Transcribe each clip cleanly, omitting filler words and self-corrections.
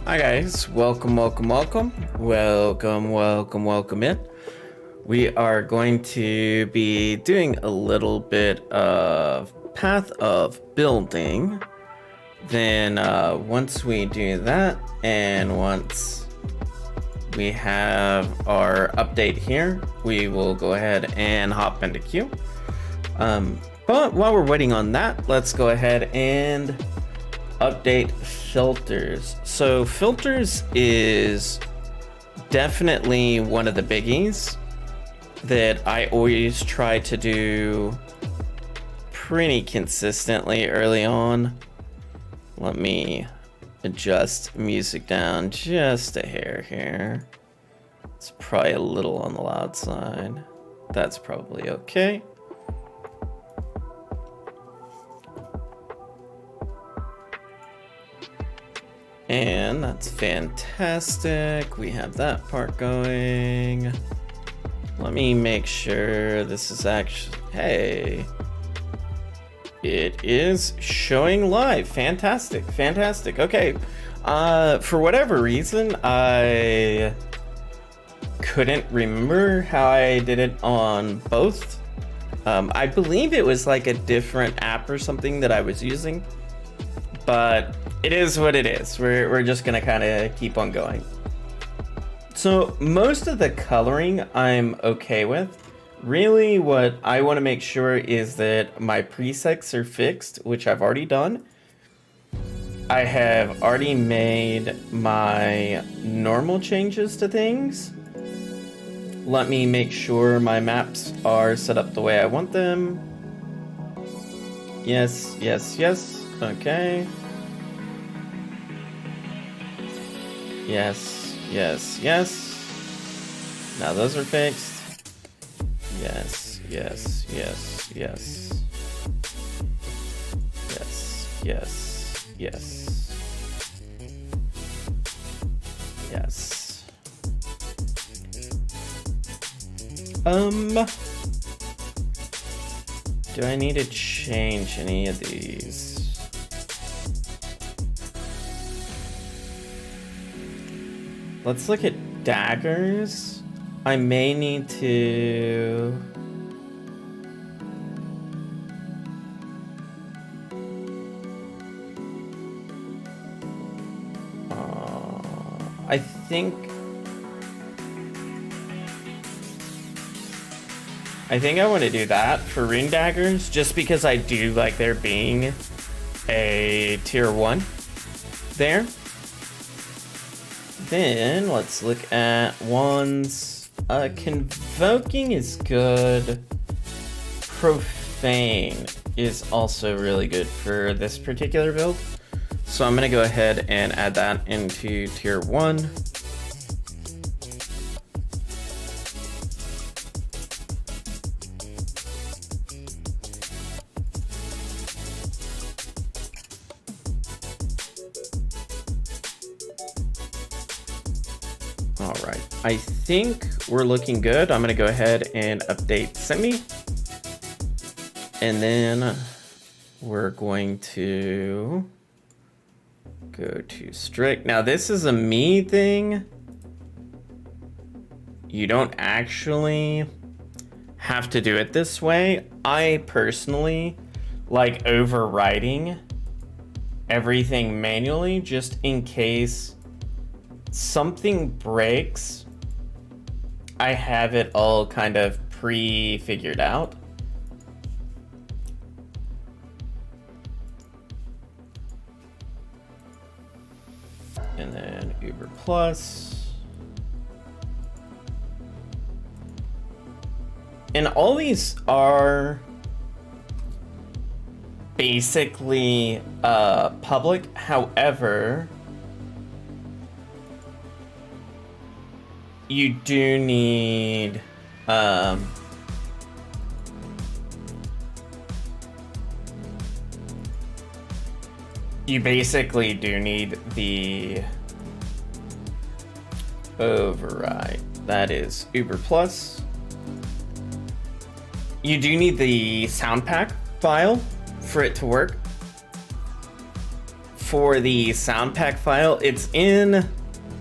Hi guys, welcome in. We are going to be doing a little bit of path of building. Then once we do that, and once we have our update here, we will go ahead and hop into queue. But while we're waiting on that, let's go ahead and update filters. So filters is definitely one of the biggies that I always try to do pretty consistently early on. Let me adjust music down just a hair here. It's probably a little on the loud side. That's probably okay. And that's fantastic. We have that part going. Let me make sure this is actually, hey, it is showing live. Fantastic, fantastic. Okay, for whatever reason, I couldn't remember how I did it on both. I believe it was like a different app or something that I was using, but it is what it is. We're just gonna kind of keep on going. So most of the coloring I'm okay with. Really what I want to make sure is that my presets are fixed, which I've already done. I have already made my normal changes to things. Let me make sure my maps are set up the way I want them. Yes, yes, yes. Okay. Yes, yes, yes. Now those are fixed. Yes, yes, yes, yes. Yes, yes, yes. Yes. Do I need to change any of these? Let's look at daggers. I may need to... I think I want to do that for rune daggers, just because I do like there being a tier 1 there. Then let's look at wands. Convoking is good. Profane is also really good for this particular build. So I'm gonna go ahead and add that into tier 1. All right, I think we're looking good. I'm gonna go ahead and update semi. And then we're going to go to strict. Now this is a me thing. You don't actually have to do it this way. I personally like overriding everything manually just in case something breaks. I have it all kind of pre-figured out. And then Uber Plus. And all these are basically public. However, you do need you basically do need the override. That is Uber Plus. You do need the sound pack file for it to work. For the sound pack file, it's in,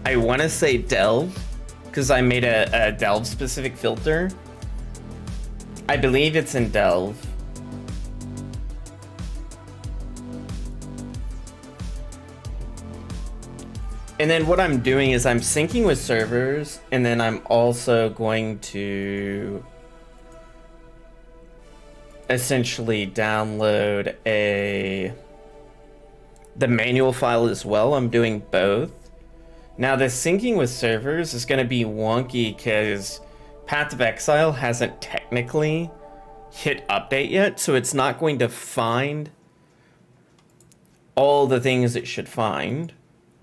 I want to say Delve, because I made a Delve specific filter. I believe it's in Delve. And then what I'm doing is I'm syncing with servers, and then I'm also going to essentially download the manual file as well. I'm doing both. Now the syncing with servers is going to be wonky because Path of Exile hasn't technically hit update yet, so it's not going to find all the things it should find.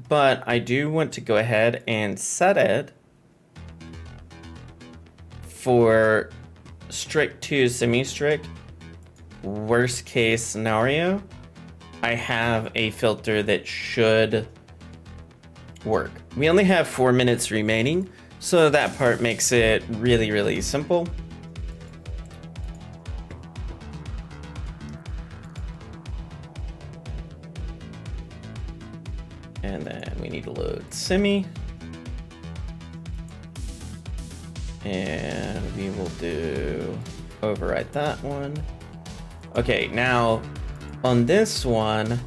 But I do want to go ahead and set it for strict to semi-strict. Worst case scenario, I have a filter that should work. We only have 4 minutes remaining, so that part makes it really, really simple. And then we need to load semi. And we will do overwrite that one. Okay, now on this one,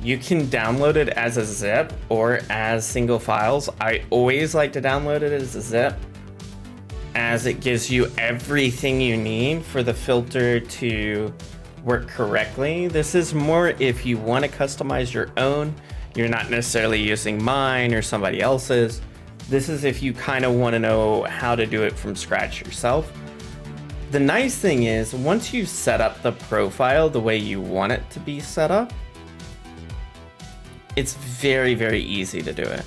you can download it as a zip or as single files. I always like to download it as a zip, as it gives you everything you need for the filter to work correctly. This is more if you want to customize your own. You're not necessarily using mine or somebody else's. This is if you kind of want to know how to do it from scratch yourself. The nice thing is, once you set up the profile the way you want it to be set up, it's very, very easy to do it.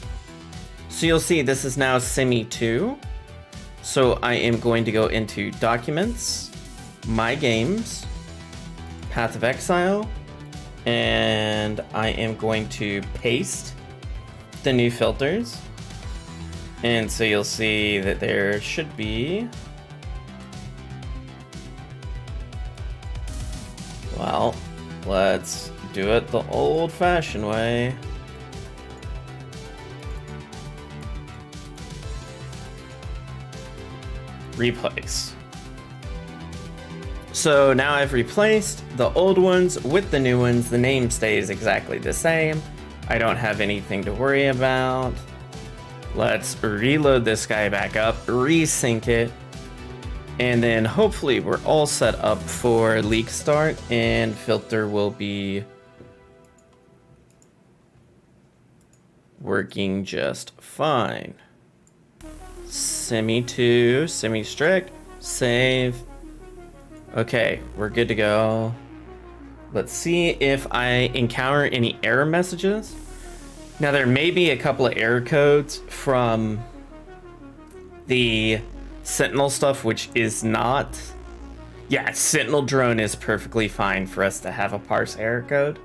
So you'll see this is now Semi 2. So I am going to go into Documents, My Games, Path of Exile, and I am going to paste the new filters. And so you'll see that there should be, well, let's do it the old-fashioned way. Replace. So now I've replaced the old ones with the new ones. The name stays exactly the same. I don't have anything to worry about. Let's reload this guy back up, resync it, and then hopefully we're all set up for leak start and filter will be working just fine. Semi 2, semi strict, save. Okay, we're good to go. Let's see if I encounter any error messages. Now there may be a couple of error codes from the Sentinel stuff, which is not. Yeah, Sentinel drone is perfectly fine for us to have a parse error code.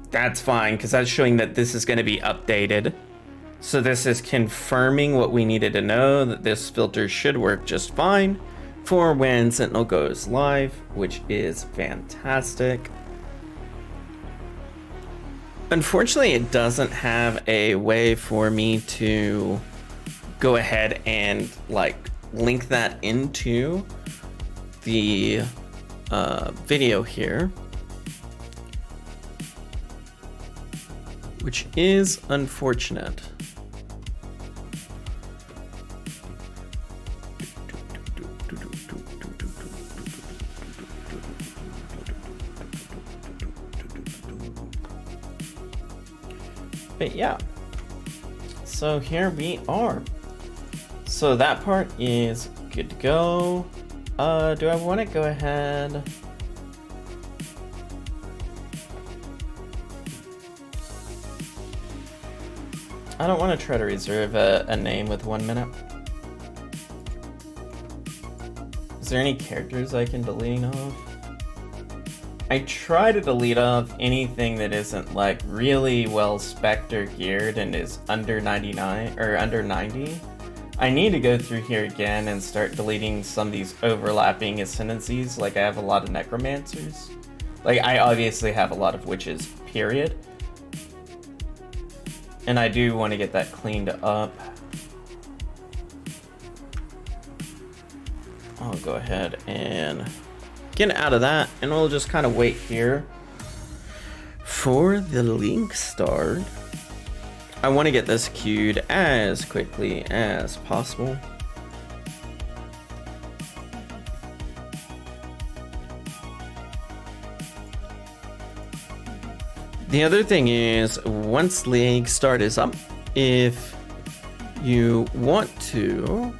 That's fine, because that's showing that this is going to be updated. So this is confirming what we needed to know, that this filter should work just fine for when Sentinel goes live, which is fantastic. Unfortunately, it doesn't have a way for me to go ahead and like link that into the video here, which is unfortunate. But yeah, so here we are. So that part is good to go. Do I want to go ahead? I don't want to try to reserve a name with 1 minute. Is there any characters I can delete off? I try to delete off anything that isn't like really well spec'd or geared and is under 99 or under 90. I need to go through here again and start deleting some of these overlapping ascendancies. Like I have a lot of necromancers Like, I obviously have a lot of witches, period. And I do want to get that cleaned up. I'll go ahead and get out of that, and we'll just kind of wait here for the link start. I want to get this queued as quickly as possible. The other thing is, once league start is up, if you want to,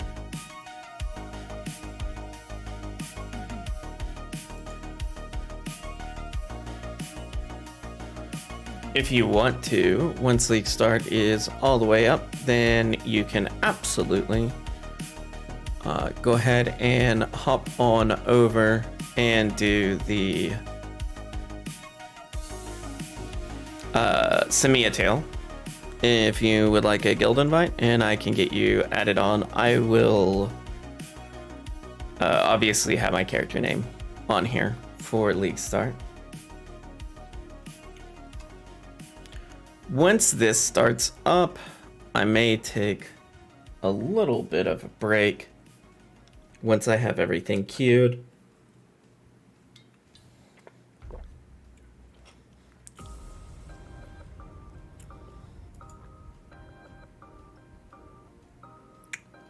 once league start is all the way up, then you can absolutely go ahead and hop on over and do the send me a tale if you would like a guild invite, and I can get you added on. I will obviously have my character name on here for league start. Once this starts up, I may take a little bit of a break once I have everything queued.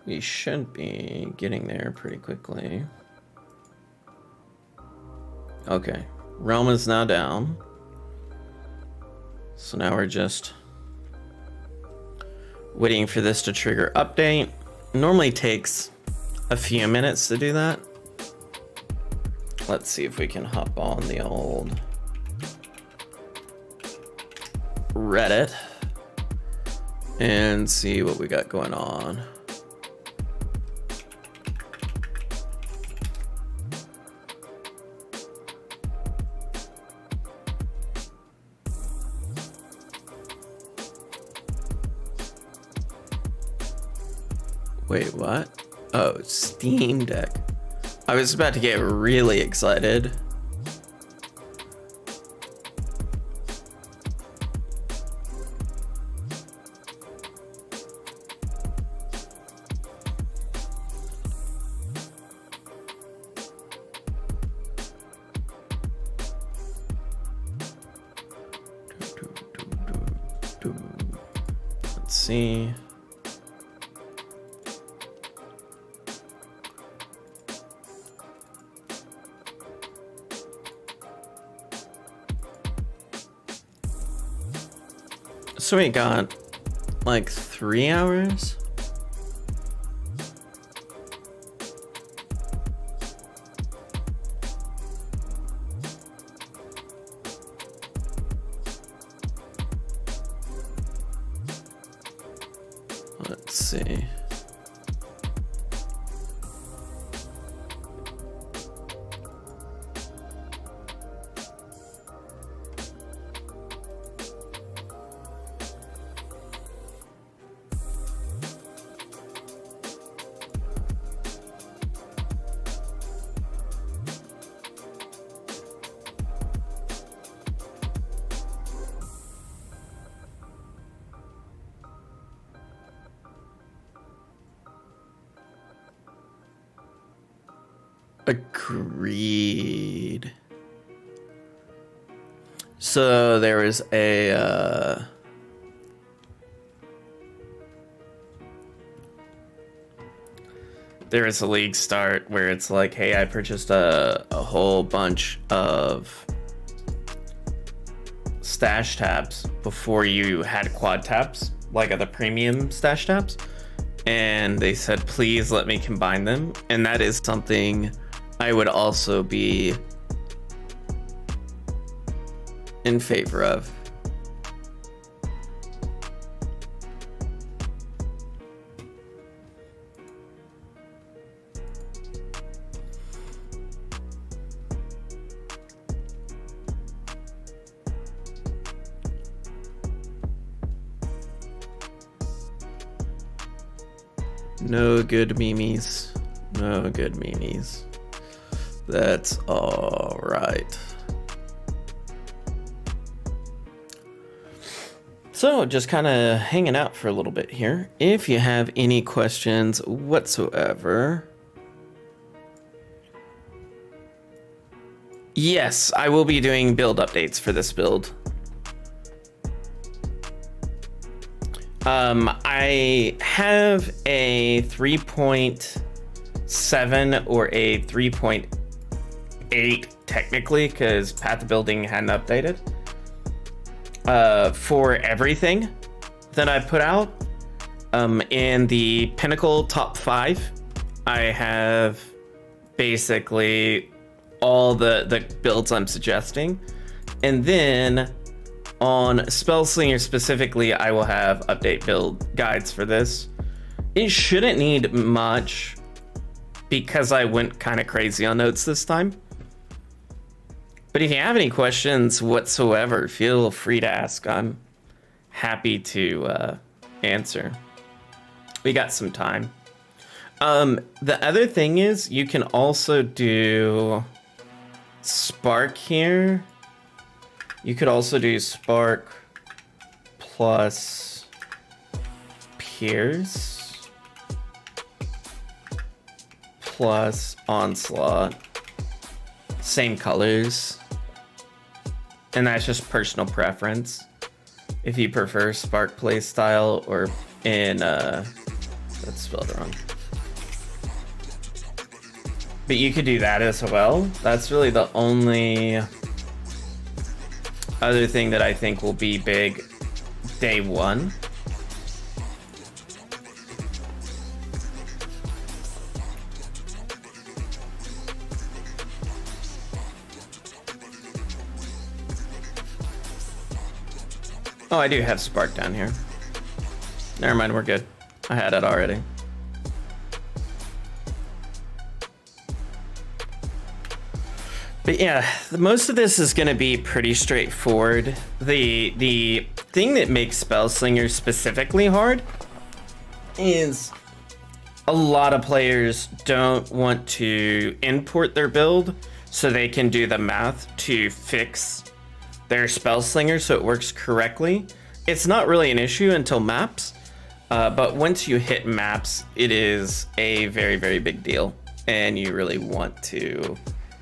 We should be getting there pretty quickly. Okay, realm is now down. So now we're just waiting for this to trigger update. Normally takes a few minutes to do that. Let's see if we can hop on the old Reddit and see what we got going on. Wait, what? Oh, Steam Deck. I was about to get really excited. Let's see. So we got like 3 hours. Let's see. Agreed. So there is a league start where it's like, hey, I purchased a whole bunch of stash tabs before you had quad tabs, like the premium stash tabs, and they said, please let me combine them. And that is something I would also be in favor of. No good memes. No good memes. That's all right. So just kind of hanging out for a little bit here. If you have any questions whatsoever. Yes, I will be doing build updates for this build. I have a 3.7 or a 3.8 technically, because Path of Building hadn't updated. For everything that I put out. In the Pinnacle top 5, I have basically all the builds I'm suggesting. And then on Spellslinger specifically, I will have update build guides for this. It shouldn't need much because I went kind of crazy on notes this time. But if you have any questions whatsoever, feel free to ask. I'm happy to answer. We got some time. The other thing is you can also do Spark here. You could also do Spark plus Pierce plus Onslaught. Same colors. And that's just personal preference. If you prefer Spark playstyle or in, that's spelled wrong. But you could do that as well. That's really the only other thing that I think will be big day one. Oh, I do have Spark down here. Never mind, we're good. I had it already. But yeah, most of this is going to be pretty straightforward. The thing that makes Spellslinger specifically hard is a lot of players don't want to import their build so they can do the math to fix their Spellslinger so it works correctly. It's not really an issue until maps, but once you hit maps, it is a very, very big deal, and you really want to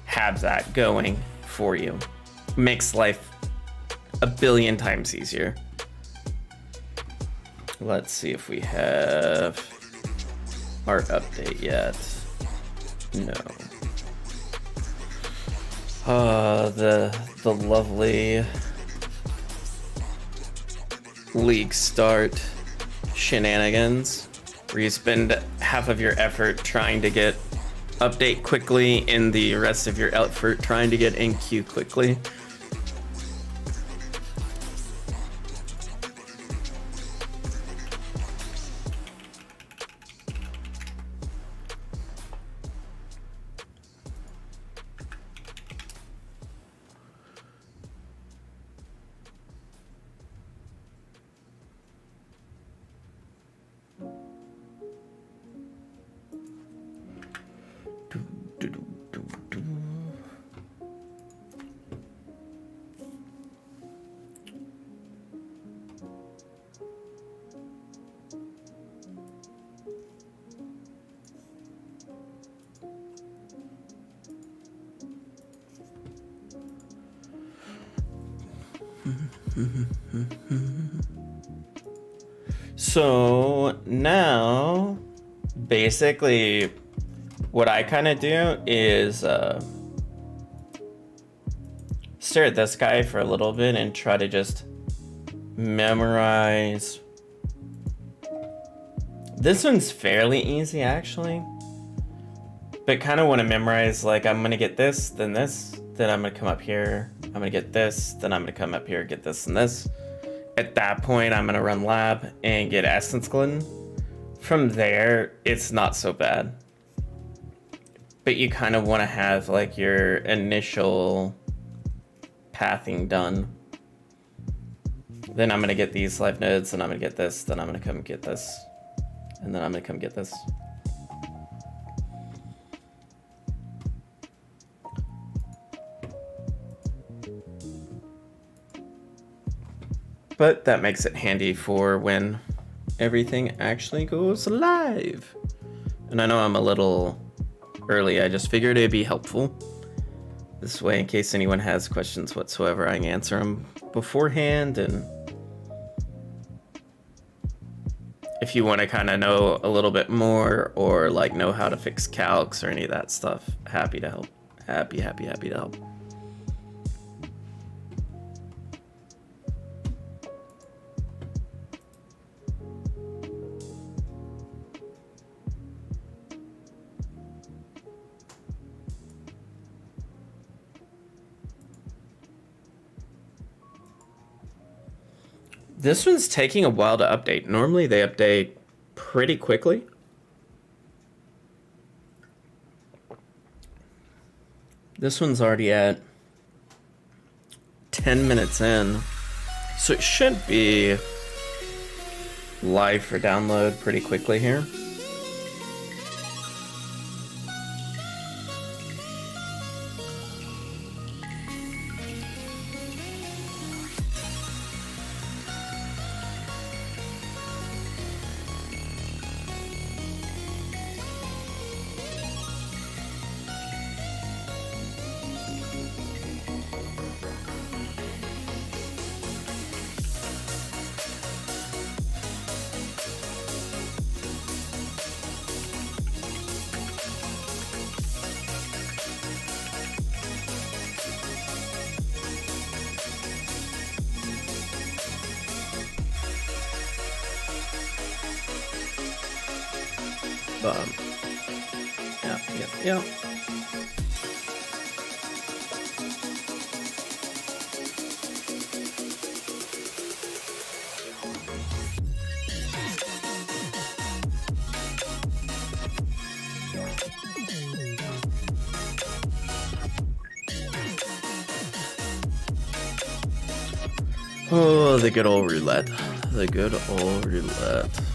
have that going for you. Makes life a billion times easier. Let's see if we have art update yet. No. The lovely league start shenanigans where you spend half of your effort trying to get update quickly and the rest of your effort trying to get in queue quickly. So now basically what I kind of do is stare at this guy for a little bit and try to just memorize. This one's fairly easy actually, but kind of want to memorize like I'm gonna get this, then I'm gonna come up here, I'm gonna get this, then I'm gonna come up here, get this and this. At that point, I'm gonna run lab and get Essence Gluten. From there, it's not so bad. But you kind of want to have like your initial pathing done. Then I'm gonna get these life nodes, and I'm gonna get this, then I'm gonna come get this, and then I'm gonna come get this. But that makes it handy for when everything actually goes live. And I know I'm a little early, I just figured it'd be helpful. This way, in case anyone has questions whatsoever, I can answer them beforehand. And if you want to kind of know a little bit more or like know how to fix calcs or any of that stuff, happy to help. Happy to help. This one's taking a while to update. Normally they update pretty quickly. This one's already at 10 minutes in, so it should be live for download pretty quickly here. Yeah. Oh, the good old roulette. The good old roulette.